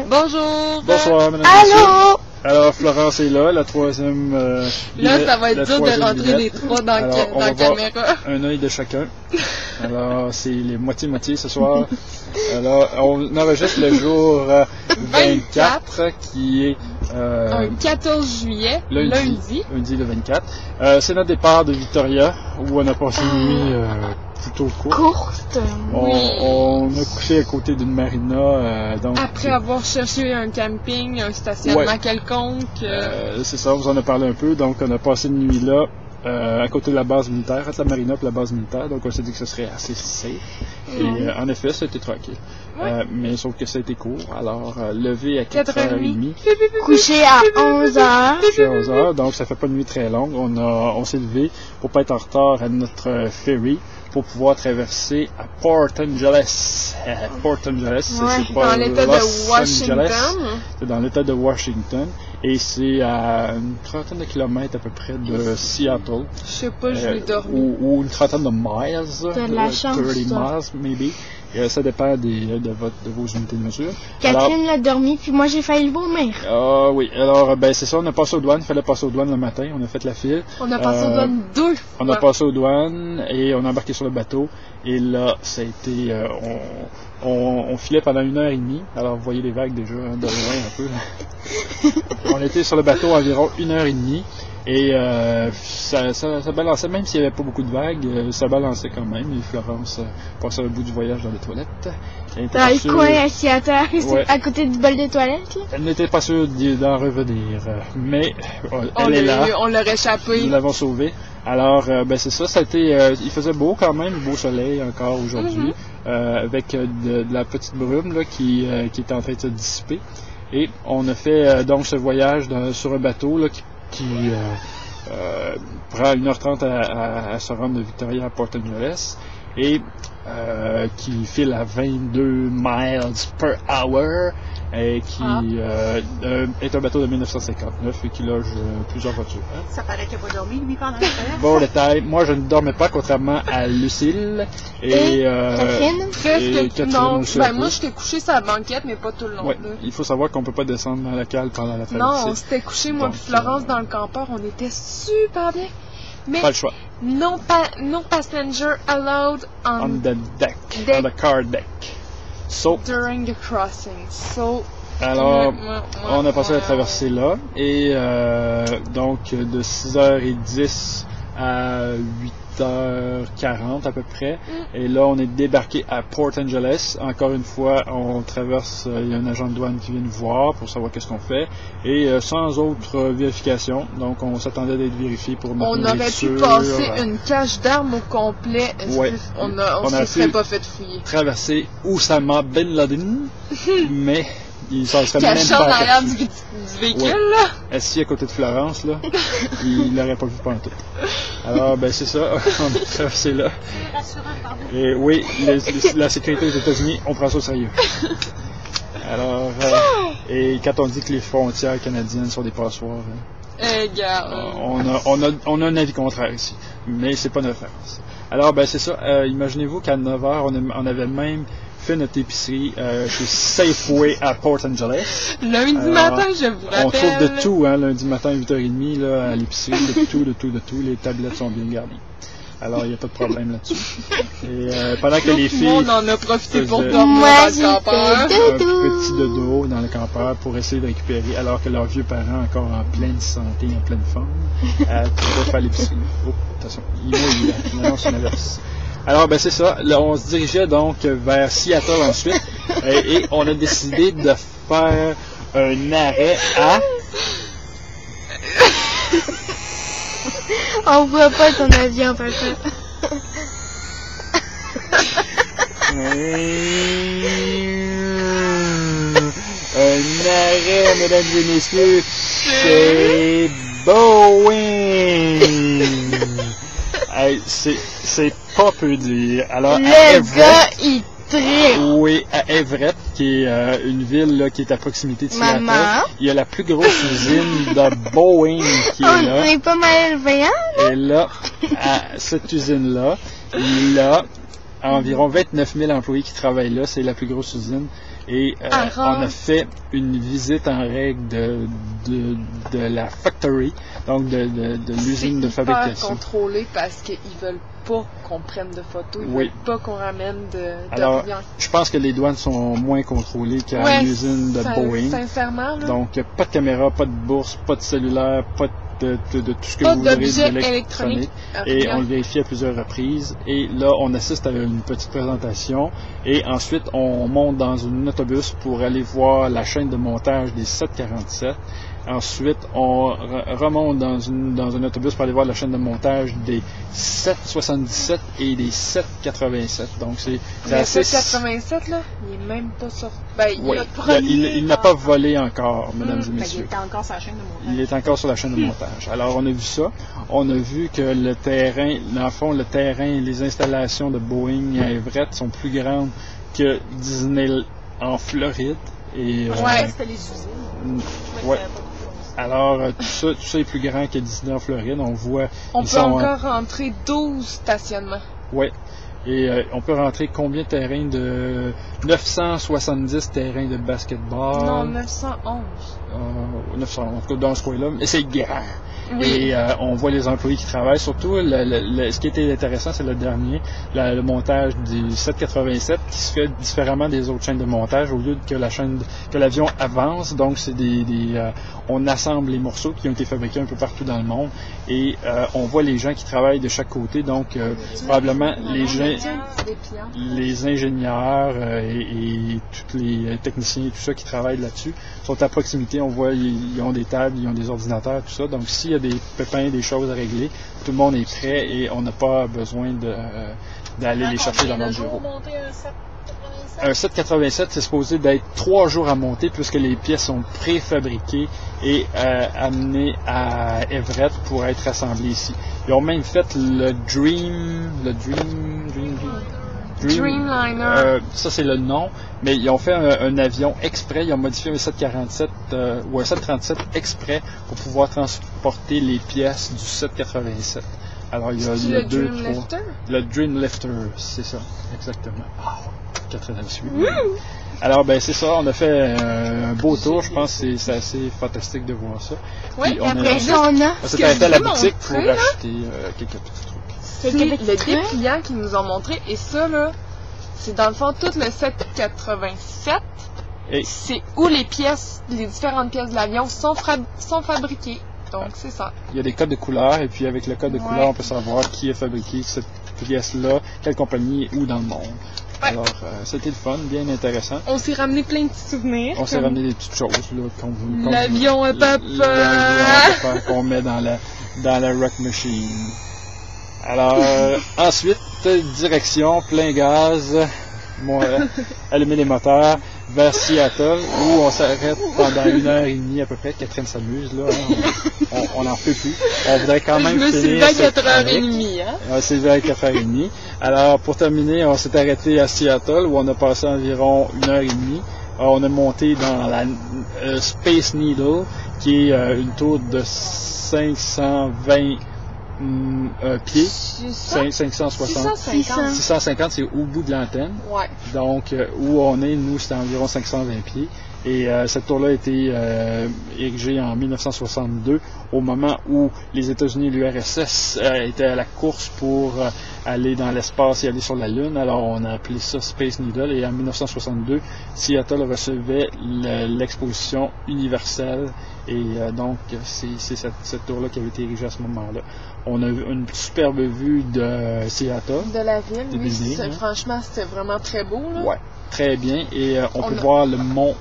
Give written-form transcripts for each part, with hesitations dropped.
Bonjour. Bonsoir, mesdames et messieurs. Allô? Alors, Florence est là, la troisième... là, ça va être dur de rentrer les trois dans la caméra. Un œil de chacun. Alors, c'est les moitié-moitié ce soir. Alors, on enregistre le jour 24, qui est... un 14 juillet, lundi. Lundi le 24. C'est notre départ de Victoria, où on a passé une nuit plutôt courte. On a couché à côté d'une marina. Donc, après avoir cherché un camping, un stationnement quelconque. C'est ça, on vous en a parlé un peu. Donc, on a passé une nuit là. À côté de la base militaire, entre la marina et la base militaire, donc on s'est dit que ce serait assez safe. Et en effet, ça a été tranquille. Mais sauf que ça a été court, alors levé à 4h30. Couché à 11h. Couché à 11h, donc ça fait pas une nuit très longue. On s'est levé pour pas être en retard à notre ferry, pour pouvoir traverser à Port Angeles. Port Angeles, c'est pas dans l'État de Washington. C'est dans l'État de Washington. Et c'est à une trentaine de kilomètres à peu près de Seattle. Je sais pas, je l'ai dormi. Ou une trentaine de miles. T'as de la chance. 30 miles, maybe. Ça dépend de vos unités de mesure. Catherine l'a dormi, puis moi j'ai failli le vomir. Ah oui, alors ben c'est ça, on a passé aux douanes, il fallait passer aux douanes le matin, on a fait la file. On a passé aux douanes 2 fois. On a passé aux douanes et on a embarqué sur le bateau. Et là, ça a été... on filait pendant 1h30, alors vous voyez les vagues déjà de loin un peu. On était sur le bateau environ 1h30. Et ça balançait, même s'il n'y avait pas beaucoup de vagues, ça balançait quand même. Et Florence passait un bout du voyage dans les toilettes. Dans le coin assis à terre, à côté du bol de toilette. Là. Elle n'était pas sûre d'en revenir, mais elle est là. On l'a réchappé. Nous l'avons sauvée. Alors, ben c'est ça, il faisait beau quand même, beau soleil encore aujourd'hui, avec de la petite brume là, qui était en train de se dissiper. Et on a fait donc ce voyage sur un bateau là, qui prend 1h30 à se rendre de Victoria à Port Angeles et qui file à 22 miles per hour et qui est un bateau de 1959 et qui loge plusieurs voitures. Ça paraît qu'il n'a pas dormi, lui, pendant la traverse. Bon détail, moi je ne dormais pas, contrairement à Lucille et Catherine. Non, ben moi j'étais couché sur la banquette, mais pas tout le long. Ouais, il faut savoir qu'on peut pas descendre dans la cale pendant la traversée. Non, on s'était couché, moi et Florence, dans le campeur, on était super bien. Mais pas le choix. No passenger allowed on the deck, on the car deck. So, during the crossing. Alors, on a passé la traversée là, et donc de 6h10 à 8h40 à peu près. Et là, on est débarqué à Port Angeles. Encore une fois, on traverse, il y a un agent de douane qui vient nous voir pour savoir qu'est-ce qu'on fait. Et sans autre vérification, donc on s'attendait d'être vérifié pour notre nourriture. On aurait pu passer une cache d'armes au complet. Ouais. On ne serait pas fait fouiller. Traverser Oussama Ben Laden, mais... il s'en serait même pas derrière du véhicule, là. Assis à côté de Florence, là. Il l'aurait pas vu pendant tout. Alors, ben, c'est ça. On a traversé là. Et oui, la sécurité aux États-Unis, on prend ça au sérieux. Alors, et quand on dit que les frontières canadiennes sont des passoires, on a un avis contraire ici. Mais c'est pas notre référence. Alors, ben, c'est ça. Imaginez-vous qu'à 9h, on avait même fait notre épicerie chez Safeway à Port Angeles. Lundi matin, je vous rappelle. On trouve de tout, hein, lundi matin à 8h30 là, à l'épicerie, de tout. Les tablettes sont bien garnies. Alors, il n'y a pas de problème là-dessus. Et pendant que les filles... on en a profité pour dormir dans le campeur. Un petit dodo dans le campeur pour essayer de récupérer, alors que leurs vieux parents, encore en pleine santé, en pleine forme, pouvaient faire l'épicerie. Oh, attention, il annonce une averse. Alors, ben c'est ça. Là, on se dirigeait donc vers Seattle ensuite et on a décidé de faire un arrêt à... On voit pas ton avion, papa. Un arrêt, mesdames et messieurs, c'est Boeing. Hey, c'est pas peu dire. Alors, le gars, il tripe. Oui, à Everett, qui est une ville là, qui est à proximité de Seattle. Il y a la plus grosse usine de Boeing qui est là. On est pas malveillant. Et là, à cette usine-là, il y a environ 29 000 employés qui travaillent là. C'est la plus grosse usine. Et on a fait une visite en règle de la factory, donc de l'usine de fabrication. C'est hyper contrôlé parce qu'ils veulent pas qu'on prenne de photos, ils veulent pas qu'on ramène de Alors, rien. je pense que les douanes sont moins contrôlées qu'à l'usine de Boeing. Sincèrement, là. Donc, pas de caméra, pas de bourse, pas de cellulaire, pas de tout ce que vous voudrez d'électronique. Et on le vérifie à plusieurs reprises. Et là, on assiste à une petite présentation. Et ensuite, on monte dans un autobus pour aller voir la chaîne de montage des 747. Ensuite, on remonte dans un autobus pour aller voir la chaîne de montage des 777 et des 787. Donc, c'est assez... Le 787, là, il est même pas sorti. Ben, il n'a pas volé encore, mesdames et messieurs. Il est encore sur la chaîne de montage. Il est encore sur la chaîne de montage. Alors, on a vu ça. On a vu que le terrain, dans le fond, les installations de Boeing à Everett sont plus grandes que Disney en Floride. Et, c'était les usines. Ouais. Alors, tout ça est plus grand que Disney en Floride. On voit... On peut encore rentrer 12 stationnements. Oui. Et on peut rentrer combien de terrains de... 970 terrains de basketball. Non, 911. 900, en tout cas dans ce coin-là. Mais c'est grand. Oui. Et on voit les employés qui travaillent. Surtout, ce qui était intéressant, c'est le dernier, le montage du 787 qui se fait différemment des autres chaînes de montage au lieu que l'avion avance. Donc, c'est on assemble les morceaux qui ont été fabriqués un peu partout dans le monde et on voit les gens qui travaillent de chaque côté. Donc, probablement les ingénieurs et tous les techniciens et tout ça qui travaillent là-dessus sont à proximité. On voit, ils ont des tables, ils ont des ordinateurs, tout ça. Donc, s'il y a des pépins, des choses à régler, tout le monde est prêt et on n'a pas besoin d'aller les chercher dans notre bureau. Un 787, c'est supposé d'être 3 jours à monter puisque les pièces sont préfabriquées et amenées à Everett pour être assemblées ici. Ils ont même fait le Dreamliner. Ça, c'est le nom, mais ils ont fait un avion exprès. Ils ont modifié un 747 ou un 737 exprès pour pouvoir transporter les pièces du 787. Alors, il y a deux, trois. Le Dreamlifter, c'est ça, exactement. Oh, 88. Alors, ben, c'est ça. On a fait un beau tour. Je pense que c'est assez fantastique de voir ça. Oui, après ça, on s'est arrêté à la boutique pour acheter quelques petits trucs. C'est le dépliant qu'ils nous ont montré. Et ça, là, c'est dans le fond tout le 787. C'est où les différentes pièces de l'avion sont fabriquées. Donc, c'est ça. Il y a des codes de couleur, et puis avec le code de couleur, on peut savoir qui a fabriqué cette pièce-là, quelle compagnie, où dans le monde. Ouais. Alors, c'était le fun, bien intéressant. On s'est ramené plein de petits souvenirs. On s'est ramené des petites choses, là, l'avion à papa! Qu'on met dans la Rock Machine. Alors, ensuite, direction, plein gaz, allumer les moteurs, vers Seattle, où on s'arrête pendant 1h30 à peu près. Catherine s'amuse, là. Hein, on n'en peut plus. On voudrait quand même finir. Je me suis levé à 4h30, hein? On s'est levé à 4h30. Alors, pour terminer, on s'est arrêté à Seattle, où on a passé environ 1h30. On a monté dans la Space Needle, qui est une tour de 520 pieds, 650, c'est au bout de l'antenne. Ouais. Donc, où on est, nous, c'était environ 520 pieds. Et cette tour-là a été érigée en 1962, au moment où les États-Unis et l'URSS étaient à la course pour aller dans l'espace et aller sur la Lune. Alors, on a appelé ça Space Needle. Et en 1962, Seattle recevait l'exposition universelle. Et donc, c'est cette tour-là qui avait été érigée à ce moment-là. On a une superbe vue de Seattle. De la ville, oui. Franchement, c'était vraiment très beau, là. Ouais, très bien. Et on peut voir le mont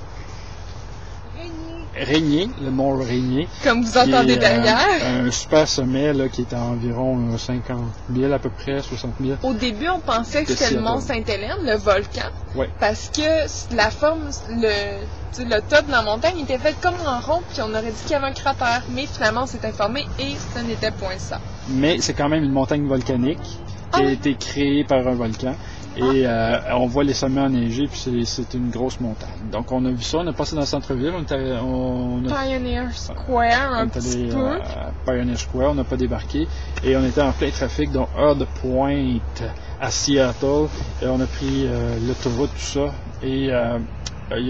Rainier, le mont Rainier. Comme vous entendez derrière. Un super sommet là, qui est à environ 50 000 à peu près, 60 000. Au début, on pensait que c'était le mont Sainte-Hélène, le volcan. Ouais. Parce que la forme, le top de la montagne était fait comme en rond, puis on aurait dit qu'il y avait un cratère. Mais finalement, on s'est informé et ce n'était point ça. Mais c'est quand même une montagne volcanique qui a été créée par un volcan. Et on voit les sommets enneigés, puis c'est une grosse montagne. Donc on a vu ça, on a passé dans le centre-ville, on a Pioneer Square un petit peu. Pioneer Square, on n'a pas débarqué. Et on était en plein trafic, donc heure de pointe à Seattle. Et on a pris l'autoroute, tout ça. Et il y a